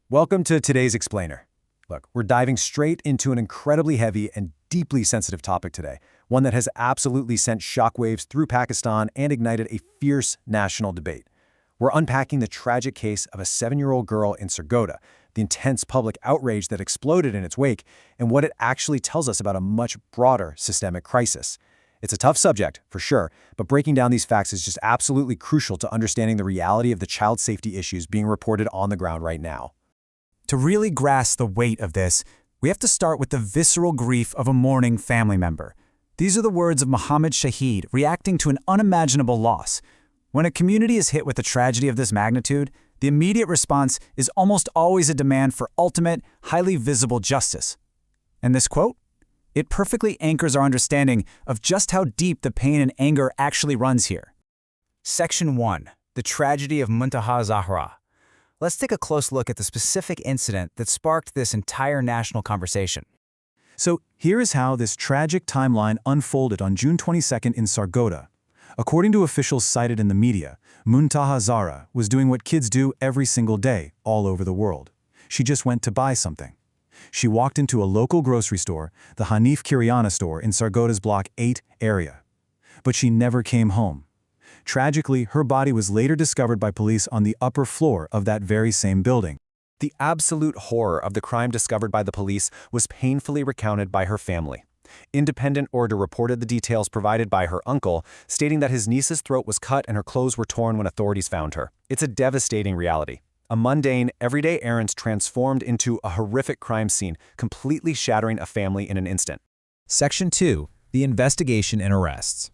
Welcome to today's Explainer. Look, we're diving straight into an incredibly heavy and deeply sensitive topic today, one that has absolutely sent shockwaves through Pakistan and ignited a fierce national debate. We're unpacking the tragic case of a 7-year-old girl in Sargodha, the intense public outrage that exploded in its wake, and what it actually tells us about a much broader systemic crisis. It's a tough subject, for sure, but breaking down these facts is just absolutely crucial to understanding the reality of the child safety issues being reported on the ground right now. To really grasp the weight of this, we have to start with the visceral grief of a mourning family member. These are the words of Mohammed Shahid reacting to an unimaginable loss. When a community is hit with a tragedy of this magnitude, the immediate response is almost always a demand for ultimate, highly visible justice. And this quote? It perfectly anchors our understanding of just how deep the pain and anger actually runs here. Section 1. The Tragedy of Muntaha Zahra. Let's take a close look at the specific incident that sparked this entire national conversation. So here is how this tragic timeline unfolded on June 22nd in Sargodha. According to officials cited in the media, Muntaha Zahra was doing what kids do every single day all over the world. She just went to buy something. She walked into a local grocery store, the Hanif Kiryana store in Sargodha's Block 8 area. But she never came home. Tragically, her body was later discovered by police on the upper floor of that very same building. The absolute horror of the crime discovered by the police was painfully recounted by her family. Independent Order reported the details provided by her uncle, stating that his niece's throat was cut and her clothes were torn when authorities found her. It's a devastating reality. A mundane, everyday errand transformed into a horrific crime scene, completely shattering a family in an instant. Section 2. The Investigation and Arrests.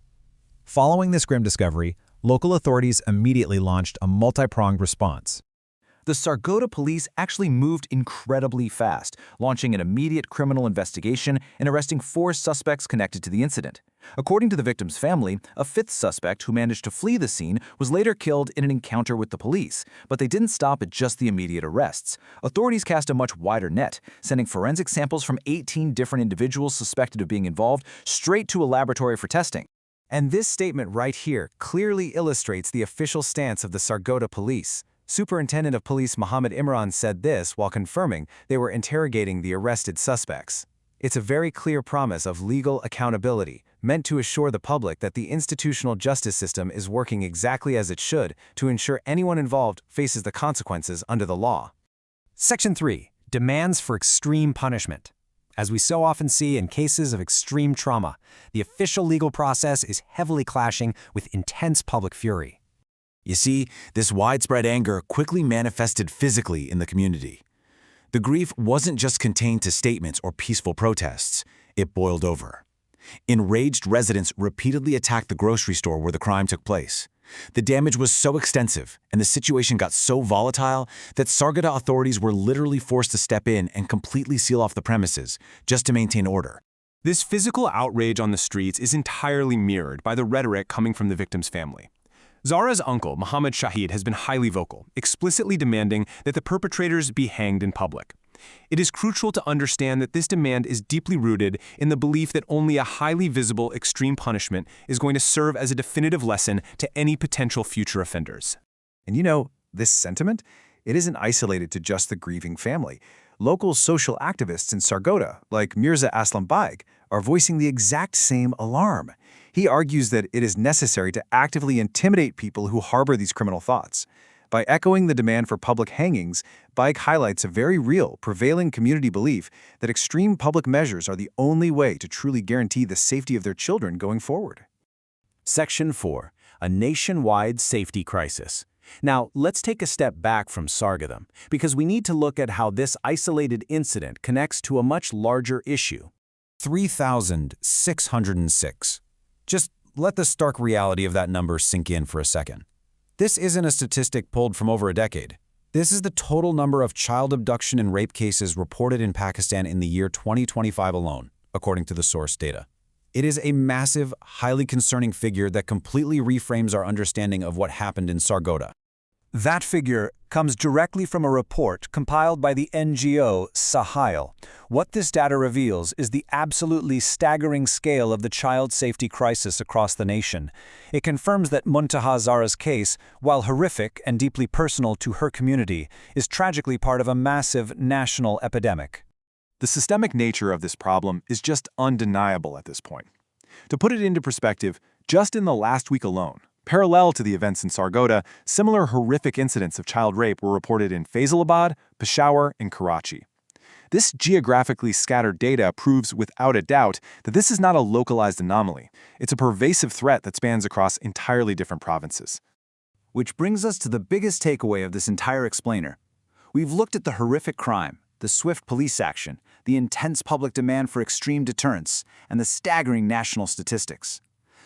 Following this grim discovery, local authorities immediately launched a multi-pronged response. The Sargodha police actually moved incredibly fast, launching an immediate criminal investigation and arresting 4 suspects connected to the incident. According to the victim's family, a 5th suspect who managed to flee the scene was later killed in an encounter with the police, but they didn't stop at just the immediate arrests. Authorities cast a much wider net, sending forensic samples from 18 different individuals suspected of being involved straight to a laboratory for testing. And this statement right here clearly illustrates the official stance of the Sargodha police. Superintendent of Police Mohammed Imran said this while confirming they were interrogating the arrested suspects. It's a very clear promise of legal accountability, meant to assure the public that the institutional justice system is working exactly as it should to ensure anyone involved faces the consequences under the law. Section 3. Demands for extreme punishment. As we so often see in cases of extreme trauma, the official legal process is heavily clashing with intense public fury. You see, this widespread anger quickly manifested physically in the community. The grief wasn't just contained to statements or peaceful protests, it boiled over. Enraged residents repeatedly attacked the grocery store where the crime took place. The damage was so extensive and the situation got so volatile that Sargodha authorities were literally forced to step in and completely seal off the premises just to maintain order. This physical outrage on the streets is entirely mirrored by the rhetoric coming from the victim's family. Zahra's uncle, Mohammed Shahid, has been highly vocal, explicitly demanding that the perpetrators be hanged in public. It is crucial to understand that this demand is deeply rooted in the belief that only a highly visible extreme punishment is going to serve as a definitive lesson to any potential future offenders. And you know, this sentiment, it isn't isolated to just the grieving family. Local social activists in Sargodha, like Mirza Aslam Baig, are voicing the exact same alarm. He argues that it is necessary to actively intimidate people who harbor these criminal thoughts. By echoing the demand for public hangings, Baig highlights a very real, prevailing community belief that extreme public measures are the only way to truly guarantee the safety of their children going forward. Section 4. A nationwide safety crisis. Now, let's take a step back from Sargodha, because we need to look at how this isolated incident connects to a much larger issue. 3,606. Just let the stark reality of that number sink in for a second. This isn't a statistic pulled from over a decade. This is the total number of child abduction and rape cases reported in Pakistan in the year 2025 alone, according to the source data. It is a massive, highly concerning figure that completely reframes our understanding of what happened in Sargodha. That figure comes directly from a report compiled by the NGO Zahra. What this data reveals is the absolutely staggering scale of the child safety crisis across the nation. It confirms that Muntaha Zahra's case, while horrific and deeply personal to her community, is tragically part of a massive national epidemic. The systemic nature of this problem is just undeniable at this point. To put it into perspective, just in the last week alone, parallel to the events in Sargodha, similar horrific incidents of child rape were reported in Faisalabad, Peshawar, and Karachi. This geographically scattered data proves without a doubt that this is not a localized anomaly. It's a pervasive threat that spans across entirely different provinces. Which brings us to the biggest takeaway of this entire explainer. We've looked at the horrific crime, the swift police action, the intense public demand for extreme deterrence, and the staggering national statistics.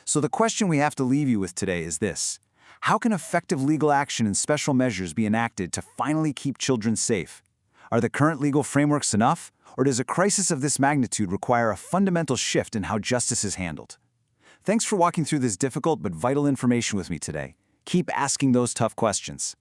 So the question we have to leave you with today is this: how can effective legal action and special measures be enacted to finally keep children safe? Are the current legal frameworks enough, or does a crisis of this magnitude require a fundamental shift in how justice is handled? Thanks for walking through this difficult but vital information with me today. Keep asking those tough questions.